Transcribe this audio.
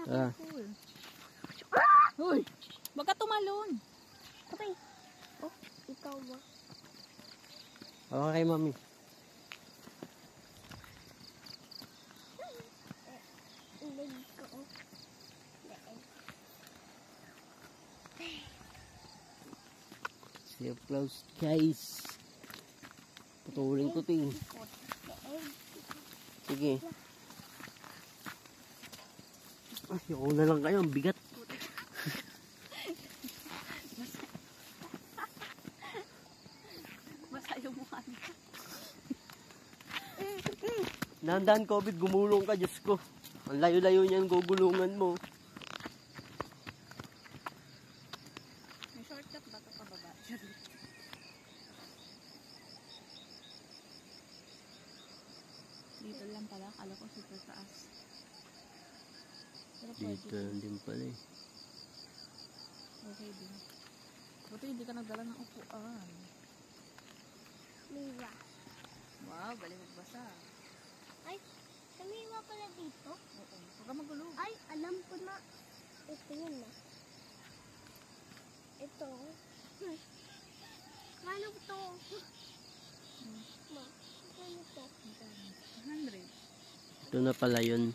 Careful. Uy, wag ka tumalon. Kapay. Oh, ikaw ba? Ako kay mami. Ilig ko. See up close, guys. Putulin ko ito eh. Sige. Ay, ako na lang kayo. Ang bigat. Basta yung mukha niya. Nandan COVID, gumulong ka, Diyos ko. Ang layo-layo niyan, gugulungan mo. May shortcut ba ito pababa? Dito lang pala. Kala ko super taas. Pero Dito lang din pala eh. okay din. Buti hindi ka nagdala ng upuan. Miwa. Wow, baliwag basa. Ay, samiwa pala dito. Oo. Huwag ka magulo. Ay, alam ko na. Ito yun na. Ito. Kano to? Ma, kano to? 100. Ito na pala yun.